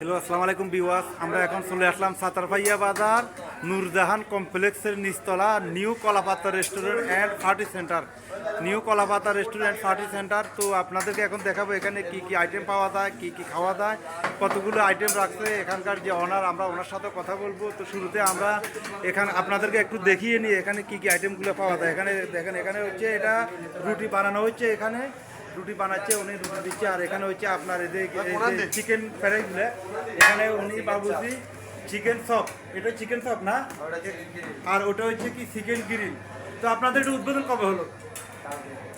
Hello, আসসালামু আলাইকুম viewers. আমরা এখন চলে আসলাম সাতারভাইয়া বাজার নূরজাহান কমপ্লেক্সের নিচতলা new Kolapata restaurant and party center. New Kolapata restaurant party center. তো আপনাদেরকে এখন দেখাবো এখানে কি কি আইটেম পাওয়া যায়, কি কি খাওয়া যায়, কতগুলো আইটেম রাখছে এখানকার যে অনার। আমরা ওনার সাথে কথা বলবো। তো শুরুতে আমরা এখানে আপনাদেরকে একটু দেখিয়ে নিই এখানে কি কি আইটেমগুলো পাওয়া যায়। এখানে দেখেন, এখানে হচ্ছে এটা রুটি বানানো হচ্ছে, এখানে রুটি বানাচ্ছে, উনি রুটি দিচ্ছে। আর এখানে হচ্ছে আপনার এই যে চিকেন ফ্রাইগুলো, এখানে উনি বাবুজি চিকেন চপ, এটা চিকেন চপ না, আর ওটা হচ্ছে কি চিকেন গ্রিল। তো আপনাদের এটা উদ্বোধন কবে হলো?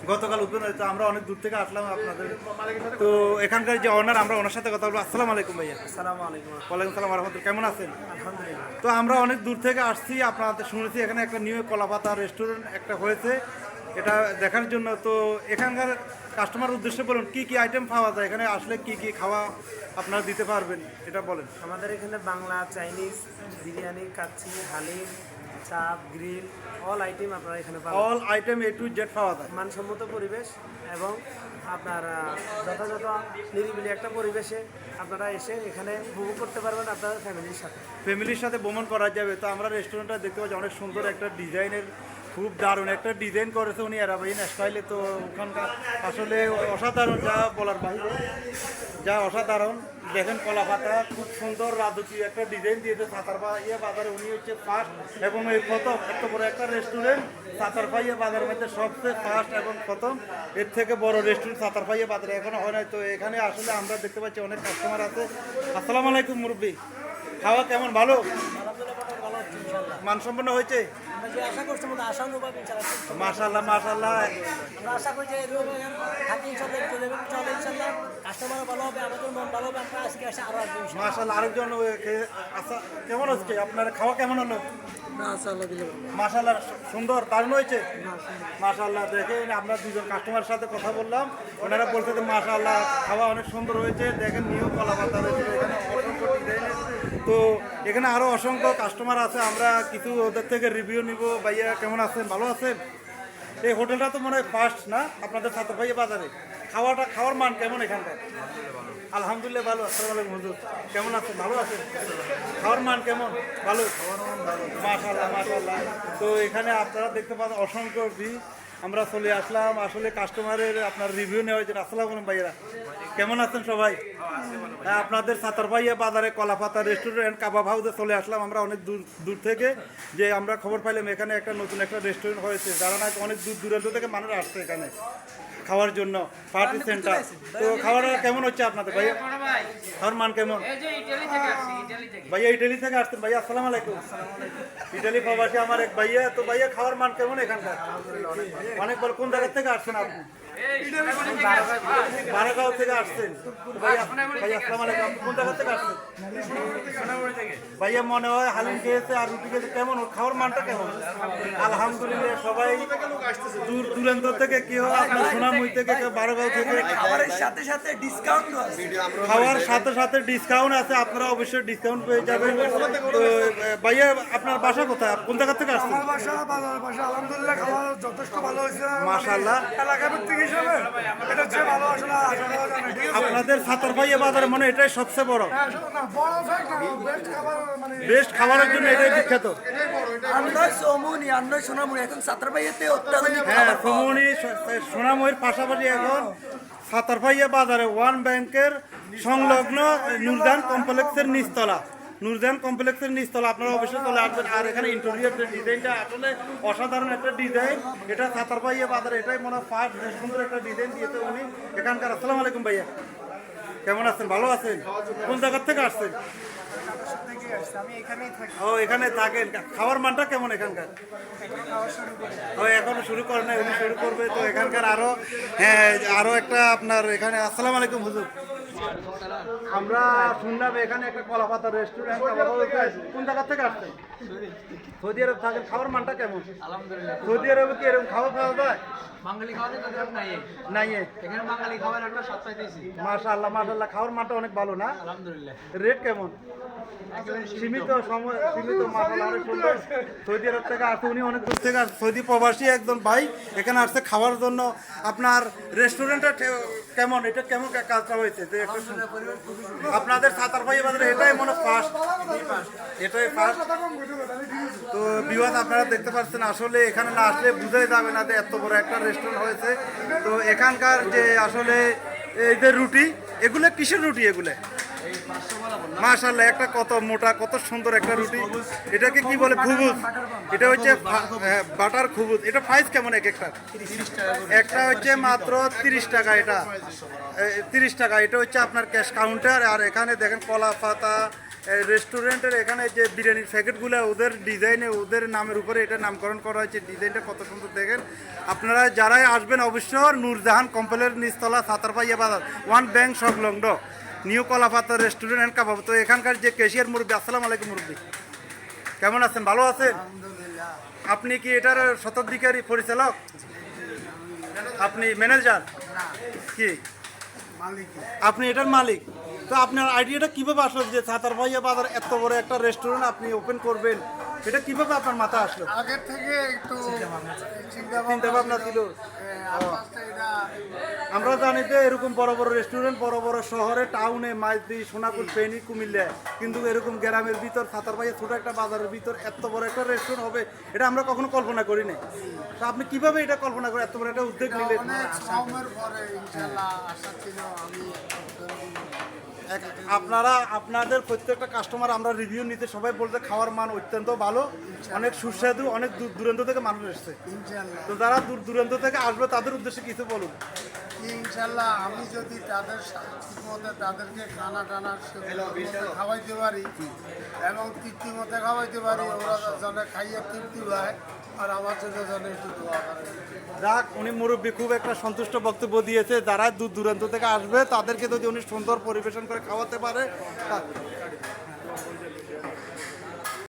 গতকাল উদ্বোধন হয়েছে। আমরা অনেক দূর থেকে আসলাম আপনাদের। তো এখানকার যে অনার, আমরা ওনার সাথে কথা বলবো। আসসালামু আলাইকুম ভাইয়া। আসসালামু আলাইকুম। ওয়ালাইকুম সালাম রহমতুল্লাহ। কেমন আছেন? আলহামদুলিল্লাহ। তো আমরা অনেক দূর থেকে আসছি, আপনাদের শুনেছি এখানে একটা নিউ কলাপাতা রেস্টুরেন্ট একটা হয়েছে, এটা দেখার জন্য। তো এখানকার কাস্টমার উদ্দেশ্যে বলুন কি কি আইটেম পাওয়া যায়, এখানে আসলে কি কি খাওয়া আপনারা দিতে পারবেন এটা বলেন। আমাদের এখানে বাংলা, চাইনিজ, বিরিয়ানি, কাচ্চি, হালিম, চাপ, গ্রিল, অল আইটেম আপনারা এখানে পাবেন। All item A to Z পাওয়া যায়। মানসম্মত পরিবেশ এবং আপনার যথাযথ নিরিবিলি একটা পরিবেশে আপনারা এসে এখানে উপভোগ করতে পারবেন আপনার ফ্যামিলির সাথে ভ্রমণ করা যাবে। তো আমরা রেস্টুরেন্টটা দেখতে পাচ্ছি অনেক সুন্দর একটা ডিজাইনের, খুব দারুণ একটা ডিজাইন করেছে উনি অ্যারাবিয়ান স্টাইলে। তো ওখানকার আসলে অসাধারণ, যা বলার বাইরে, যা অসাধারণ। দেখেন কলাপাতা খুব সুন্দর রাজকীয় একটা ডিজাইন দিয়েছে সাতারভাইয়া বাজারে। উনি হচ্ছে ফার্স্ট এবং এই প্রথম এত বড় একটা রেস্টুরেন্ট সাতারভাইয়া বাজারের মধ্যে সবচেয়ে ফার্স্ট এবং প্রথম। এর থেকে বড় রেস্টুরেন্ট সাতারভাইয়া বাজারে এখনো হয় নাই। তো এখানে আসলে আমরা দেখতে পাচ্ছি অনেক কাস্টমার আছে। আসসালামু আলাইকুম মুরব্বী, খাওয়া কেমন? ভালো, মানসম্পন্ন হয়েছে? মাশাআল্লাহ মাশাআল্লাহ। মাশাআল্লাহ। আরেকজন আচ্ছা, কেমন হচ্ছে আপনার খাওয়া? কেমন হলো? মাশাআল্লাহ, সুন্দর, দারুণ হয়েছে। মাশাআল্লাহ। দেখেন আমরা দুজন কাস্টমারের সাথে কথা বললাম, ওনারা বলছে যে মাশাআল্লাহ খাওয়া অনেক সুন্দর হয়েছে। দেখেন নিউ কলাপাতা রয়েছে এখানে অসংখ্য ডিজাইনের। তো এখানে আরও অসংখ্য কাস্টমার আছে, আমরা কিছু ওদের থেকে রিভিউ নিব। ভাইয়া কেমন আছেন? ভালো আছেন? এই হোটেলটা তো মনে হয় ফার্স্ট না আপনাদের সাতারভাইয়া বাজারে? খাওয়ার মান কেমন এখানকার? আলহামদুলিল্লাহ ভালো। আসসালামু আলাইকুম হুজুর, কেমন আছেন? ভালো আছেন? খাওয়ার মান কেমন? ভালো, মাশাআল্লাহ মাশাআল্লাহ। তো এখানে আপনারা দেখতে পাচ্ছেন অসংখ্য আমরা চলে আসলাম আসলে কাস্টমারের আপনার রিভিউ নেওয়া হয়েছে। আসসালামু আলাইকুম ভাইয়েরা, কেমন আছেন সবাই? হ্যাঁ, আপনাদের সাতারভাইয়া বাজারে কলাপাতা রেস্টুরেন্ট কাবাব হাউসে চলে আসলাম আমরা অনেক দূর থেকে। যে আমরা খবর পাইলাম এখানে একটা নতুন একটা রেস্টুরেন্ট হয়েছে, যারা নাকি অনেক দূর দূরান্ত থেকে মানুষ আসছে এখানে খাওয়ার জন্য, পার্টি সেন্টার। তো খাওয়াটা কেমন হচ্ছে আপনাদের ভাইয়া? খাওয়ার মান কেমন? ভাইয়া ইটালি থেকে আসছেন ভাইয়া? আসসালামু আলাইকুম। ইটালি প্রবাসী আমার এক ভাইয়া। তো ভাইয়া খাওয়ার মান কেমন এখানকার? অনেক বড়। কোন জায়গা থেকে আসছেন আপনি? বারাগাঁও থেকে আসছেন। ভাইয়া আসসালামু আলাইকুম, কোন জায়গা থেকে আসছেন? ভাইয়া মনে হয় হালিম খেয়েছে আর রুটি খেয়েছে। কেমন খাওয়ার মানটা কেমন? আলহামদুলিল্লাহ। সবাই দূর দূরান্ত থেকে, কি হয় আপনার সোনামুড়ি থেকে, বারাগাঁও থেকে। খাবারের সাথে সাথে ডিসকাউন্ট আছে, আপনারা অবশ্যই ডিসকাউন্ট পেয়ে যাবেন। তো ভাইয়া আপনার বাসা কোথায়? কোন জায়গা থেকে আসছেন? আলহামদুলিল্লাহ খাবার যথেষ্ট ভালো হয়েছে মাশাআল্লাহ। এলাকাভিত্তিক হিসাবে এটা হচ্ছে ভালো। আসলে আপনাদের সাতারভাইয়া বাজারে মনে হয় এটাই সবচেয়ে বড়, বেস্ট খাবারের জন্য এটাই বিখ্যাত। হ্যাঁ, সোনামুড়ির পাশাপাশি এখন সাতারভাইয়া বাজারে ওয়ান ব্যাংকের সংলগ্ন নূরজাহান কমপ্লেক্সের নিচতলা আপনারা অবশ্যই চলে আসবেন। আর এখানে ইন্টেরিয়র ডিজাইনটা আসলে অসাধারণ একটা ডিজাইন। এটা সাতারভাইয়া বাজারে এটাই মনে হয় ফার্স্ট, সুন্দর একটা ডিজাইন দিয়েছে উনি এখানকার। আসসালামু আলাইকুম ভাইয়া, কেমন আছেন? ভালো আছেন? কোন জায়গার থেকে আসছেন? ও, এখানে থাকেন। খাওয়ার মানটা কেমন এখানকার? ও, এখনো শুরু করেন নাই, উনি শুরু করবে। তো এখানকার আরো একটা আপনার এখানে। আসসালামু আলাইকুম হুজুর, আমরা শুনলাম এখানে একটা কলাপাতা রেস্টুরেন্ট। কোন জায়গা থেকে আসছেন? সৌদি আরব থাকেন। খাওয়ার মানটা কেমন? আলহামদুলিল্লাহ। সৌদি আরবে কি এরকম খাওয়া যায়? বাঙালি খাওয়াতে তো নাই এখানে বাঙালি খাবার একটা স্বাদ পাইতেছি। মাশাআল্লাহ মাশাআল্লাহ। খাওয়ার মানটা অনেক ভালো না? আলহামদুলিল্লাহ। রেট কেমন? সীমিত সময়, সীমিত মাসাল্লাহ অনেক সুন্দর। সৌদি আরব থেকে আসছে উনি, অনেক দূর থেকে সৌদি প্রবাসী একজন ভাই এখানে আসছে খাওয়ার জন্য। আপনার রেস্টুরেন্টটা কেমন এটা কেমন কাজটা হয়েছে যে একটু আপনাদের সাতারপাইয়া বাজারে এটাই মনে ফার্স্ট, এটাই ফার্স্ট। তো বিভাগ আপনারা দেখতে পাচ্ছেন আসলে এখানে না আসলে বুঝাই যাবে না যে এত বড় একটা রেস্টুরেন্ট হয়েছে। তো এখানকার যে আসলে এই যে রুটি, এগুলো কিসের রুটি এগুলো? মাশাআল্লাহ, একটা কত মোটা কত সুন্দর একটা রুটি। এটাকে কি বলে? খুবুজ। এটা হচ্ছে বাটার খুবুজ। এটা প্রাইস কেমন এক একটা? একটা হচ্ছে মাত্র 30 টাকা। এটা 30 টাকা। এটা হচ্ছে আপনার ক্যাশ কাউন্টার। আর এখানে দেখেন কলা পাতা রেস্টুরেন্টের এখানে যে বিরিয়ানির প্যাকেটগুলো ওদের ডিজাইনে ওদের নামের উপরে এটা নামকরণ করা হয়েছে। ডিজাইনটা কত সুন্দর দেখেন। আপনারা যারাই আসবেন অবশ্যই নূরজাহান কমপ্লেক্স নিচতলা সাতারপাইয়া বাজার 1 ব্যাংক সংলগ্ন নিউ কলাপাতা রেস্টুরেন্ট অ্যান্ড কাবাব। তো এখানকার যে ক্যাশিয়ার মুরব্বী, আসসালামু আলাইকুম মুরব্বী, কেমন আছেন? ভালো আছেন? আপনি কি এটার শতাধিকারী পরিচালক? আপনি ম্যানেজার? কি আপনি এটার মালিক? তো আপনার আইডিয়াটা কিভাবে আসলো যে সাতারপাইয়া বাজার এত বড় একটা রেস্টুরেন্ট আপনি ওপেন করবেন? এটা কিভাবে আপনার মাথায় আসলো? আগের থেকে একটু চিন্তা ভাবনা ছিল? আমরা জানি যে এরকম বড় বড় রেস্টুরেন্ট বড় বড় শহরে, টাউনে, মাইজদি, সোনাপুর, ফেনী, কুমিল্লা, কিন্তু এরকম গ্রামের ভিতর সাতারপাইয়া ছোট একটা বাজারের ভিতর এত বড় একটা রেস্টুরেন্ট হবে এটা আমরা কখনো কল্পনা করি নাই। তো আপনি কিভাবে এটা কল্পনা করে এত বড় একটা উদ্যোগ নিলেন? আপনারা আপনাদের প্রত্যেকটা কাস্টমার আমরা রিভিউ নিতে সবাই বলতে খাওয়ার মান অত্যন্ত ভালো, অনেক সুস্বাদু, অনেক দূর দূরান্ত থেকে মানুষ এসছে। তো যারা দূর দূরান্ত থেকে আসবে তাদের উদ্দেশ্যে কিছু বলুন। ইনশাল্লাহ আমি যদি তাদের মধ্যে তাদেরকে খানা টানা খাওয়াইতে পারি এবং তৃপ্তি মতে খাওয়াইতে পারি, ওরা যেন খাইয়ে তৃপ্তি হয় আর আমার জন্য যেন একটু দোয়া করে। যাক, উনি মুরব্বী খুব একটা সন্তুষ্ট বক্তব্য দিয়েছে। যারা দূর দূরান্ত থেকে আসবে তাদেরকে যদি উনি সুন্দর পরিবেশন করে খাওয়াতে পারে